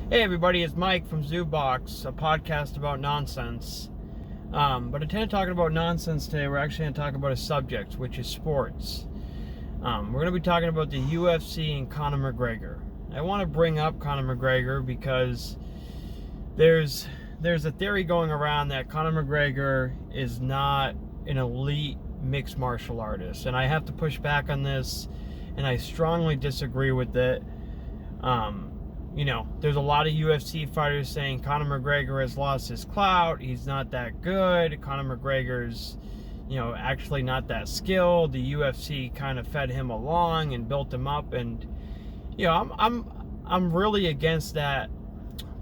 Hey everybody, it's Mike from Zoobox, a podcast about nonsense. But instead of talking about nonsense today, we're actually going to talk about a subject, which is sports. We're going to be talking about the UFC and Connor McGregor. I want to bring up Connor McGregor because there's a theory going around that Connor McGregor is not an elite mixed martial artist, and I have to push back on this, and I strongly disagree with it. There's a lot of UFC fighters saying Conor McGregor has lost his clout. He's not that good. Conor McGregor's, actually not that skilled. The UFC kind of fed him along and built him up. And, I'm really against that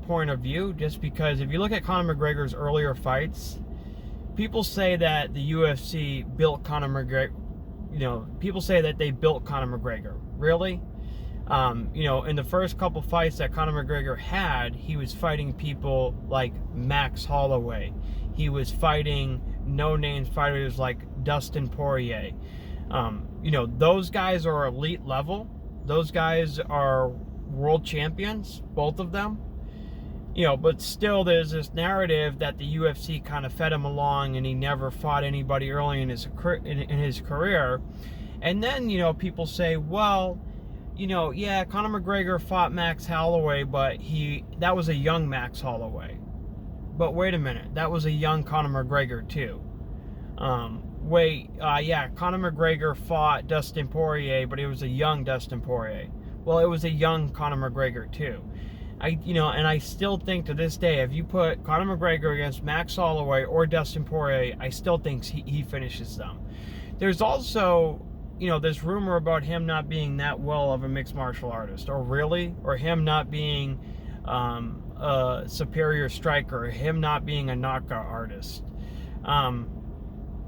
point of view, just because if you look at Conor McGregor's earlier fights, people say that the UFC built Conor McGregor. People say that they built Conor McGregor. Really? In the first couple fights that Conor McGregor had, he was fighting people like Max Holloway. He was fighting no-name fighters like Dustin Poirier. Those guys are elite level. Those guys are world champions, both of them. But still there's this narrative that the UFC kind of fed him along and he never fought anybody early in his career. And then, people say, well, Conor McGregor fought Max Holloway, but that was a young Max Holloway. But wait a minute, that was a young Conor McGregor too. Conor McGregor fought Dustin Poirier, but it was a young Dustin Poirier. Well, it was a young Conor McGregor too. And I still think to this day, if you put Conor McGregor against Max Holloway or Dustin Poirier, I still think he finishes them. There's also this rumor about him not being that well of a mixed martial artist, or him not being a superior striker, or him not being a knockout artist. Conor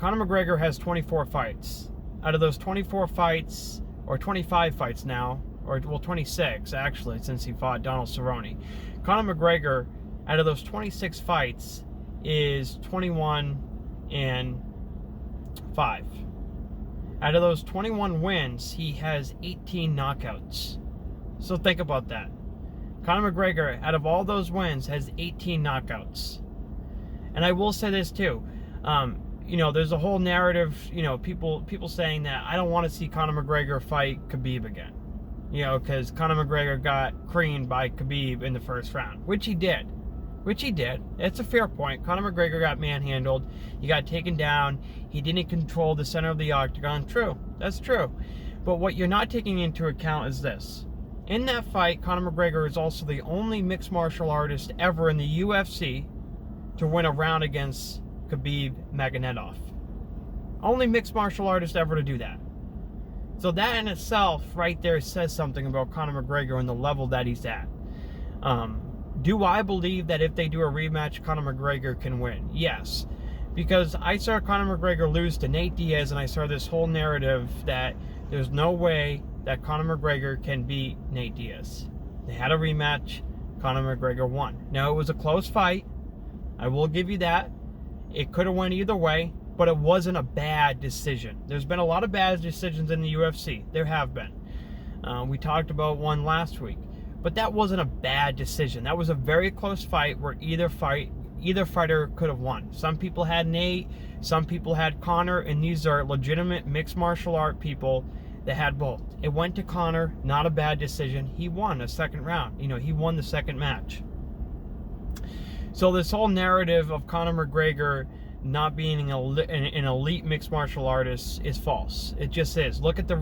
McGregor has 24 fights. Out of those 24 fights, or 25 fights now, 26 actually, since he fought Donald Cerrone. Conor McGregor, out of those 26 fights, is 21-5. Out of those 21 wins, he has 18 knockouts. So think about that. Conor McGregor, out of all those wins, has 18 knockouts. And I will say this too. There's a whole narrative, people saying that I don't want to see Conor McGregor fight Khabib again. Because Conor McGregor got creamed by Khabib in the first round, which he did. It's a fair point. Conor McGregor got manhandled. He got taken down. He didn't control the center of the octagon. True. That's true. But what you're not taking into account is this. In that fight, Conor McGregor is also the only mixed martial artist ever in the UFC to win a round against Khabib Nurmagomedov. Only mixed martial artist ever to do that. So that in itself right there says something about Conor McGregor and the level that he's at. Do I believe that if they do a rematch, Conor McGregor can win? Yes. Because I saw Conor McGregor lose to Nate Diaz, and I saw this whole narrative that there's no way that Conor McGregor can beat Nate Diaz. They had a rematch. Conor McGregor won. Now, it was a close fight. I will give you that. It could have went either way, but it wasn't a bad decision. There's been a lot of bad decisions in the UFC. There have been. We talked about one last week. But that wasn't a bad decision. That was a very close fight where either fighter could have won. Some people had Nate, some people had Conor, and these are legitimate mixed martial art people that had both. It went to Conor, not a bad decision. He won a second round. He won the second match. So this whole narrative of Conor McGregor not being an elite mixed martial artist is false. It just is. Look at his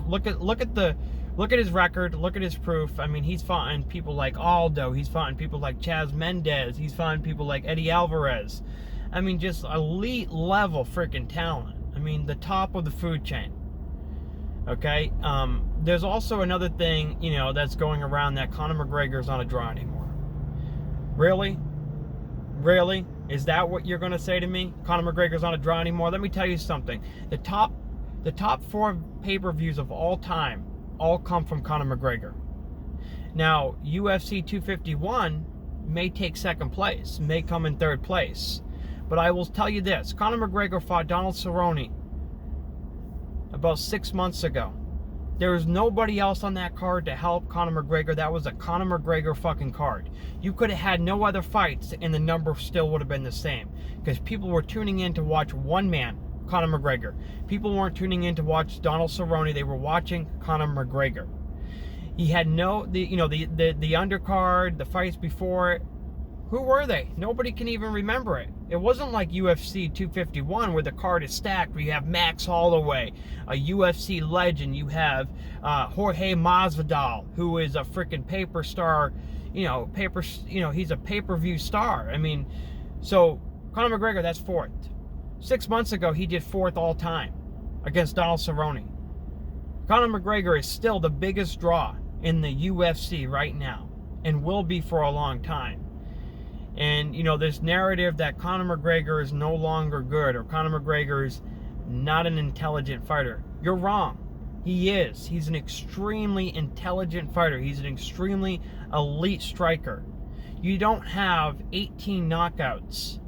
record. Look at his proof. I mean, he's fought people like Aldo. He's fought people like Chaz Mendez. He's fought people like Eddie Alvarez. I mean, just elite level freaking talent. I mean, the top of the food chain. Okay? There's also another thing, that's going around, that Conor McGregor's not a draw anymore. Really? Really? Is that what you're going to say to me? Conor McGregor's not a draw anymore? Let me tell you something. The top 4 pay-per-views of all time all come from Conor McGregor. Now, UFC 251 may take second place, may come in third place. But I will tell you this. Conor McGregor fought Donald Cerrone about 6 months ago. There was nobody else on that card to help Conor McGregor. That was a Conor McGregor fucking card. You could have had no other fights and the number still would have been the same. Because people were tuning in to watch one man, Conor McGregor. People weren't tuning in to watch Donald Cerrone. They were watching Conor McGregor. He had the undercard, the fights before it. Who were they? Nobody can even remember it. It wasn't like UFC 251 where the card is stacked, where you have Max Holloway, a UFC legend. You have Jorge Masvidal, who is a freaking paper star, he's a pay-per-view star. I mean, so Conor McGregor, that's fourth. 6 months ago, he did fourth all time against Donald Cerrone. Conor McGregor is still the biggest draw in the UFC right now and will be for a long time. And, this narrative that Conor McGregor is no longer good or Conor McGregor is not an intelligent fighter. You're wrong. He is. He's an extremely intelligent fighter. He's an extremely elite striker. You don't have 18 knockouts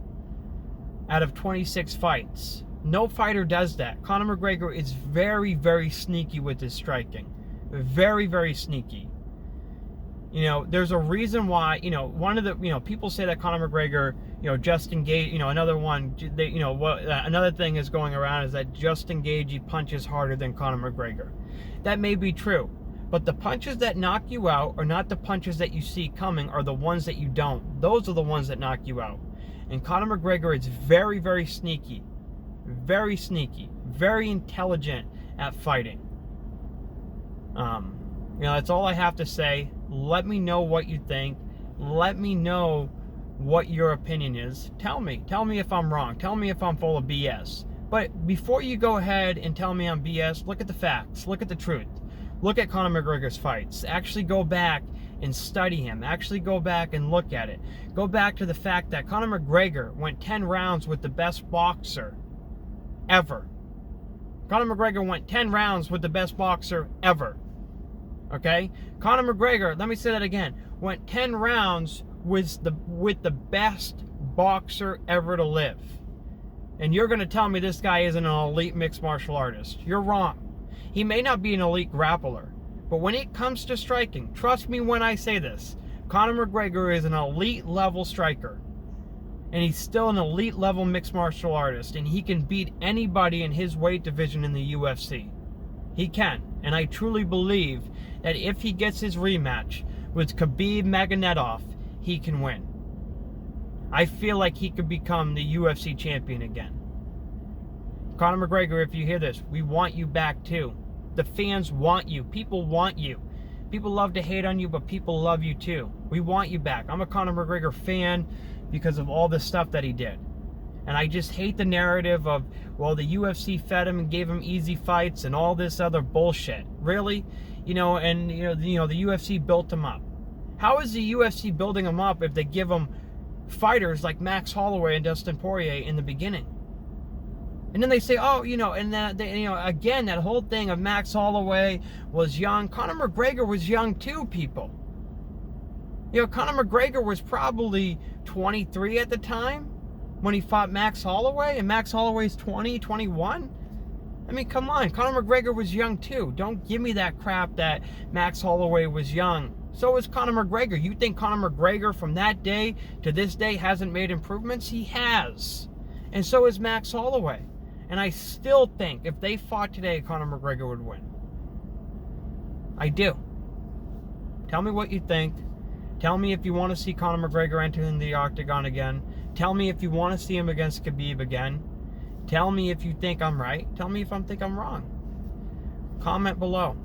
out of 26 fights. No fighter does that. Conor McGregor is very, very sneaky with his striking. Very, very sneaky. There's a reason why, one of the, people say that Conor McGregor, Justin Gaethje, another thing is going around is that Justin Gaethje punches harder than Conor McGregor. That may be true, but the punches that knock you out are not the punches that you see coming, are the ones that you don't. Those are the ones that knock you out. And Conor McGregor is very, very sneaky, very intelligent at fighting. That's all I have to say. Let me know what you think. Let me know what your opinion is. Tell me if I'm wrong. Tell me if I'm full of BS. But before you go ahead and tell me I'm BS, look at the facts. Look at the truth. Look at Conor McGregor's fights. Actually go back and study him. Actually go back and look at it. Go back to the fact that Conor McGregor went 10 rounds with the best boxer ever. Conor McGregor went 10 rounds with the best boxer ever. Okay? Conor McGregor, let me say that again, went 10 rounds with the best boxer ever to live. And you're going to tell me this guy isn't an elite mixed martial artist. You're wrong. He may not be an elite grappler, but when it comes to striking, trust me when I say this, Conor McGregor is an elite level striker. And he's still an elite level mixed martial artist, and he can beat anybody in his weight division in the UFC. He can. And I truly believe that if he gets his rematch with Khabib Nurmagomedov, he can win. I feel like he could become the UFC champion again. Conor McGregor, if you hear this, we want you back too. The fans want you. People want you. People love to hate on you, but people love you too. We want you back. I'm a Conor McGregor fan because of all the stuff that he did. And I just hate the narrative of, well, the UFC fed him and gave him easy fights and all this other bullshit. Really? The UFC built him up. How is the UFC building him up if they give him fighters like Max Holloway and Dustin Poirier in the beginning? And then they say, again, that whole thing of Max Holloway was young. Conor McGregor was young too, people. Conor McGregor was probably 23 at the time when he fought Max Holloway, and Max Holloway's 20, 21? I mean, come on. Conor McGregor was young too. Don't give me that crap that Max Holloway was young. So is Conor McGregor. You think Conor McGregor from that day to this day hasn't made improvements? He has. And so is Max Holloway. And I still think if they fought today, Conor McGregor would win. I do. Tell me what you think. Tell me if you want to see Conor McGregor enter in the octagon again. Tell me if you want to see him against Khabib again. Tell me if you think I'm right. Tell me if I think I'm wrong. Comment below.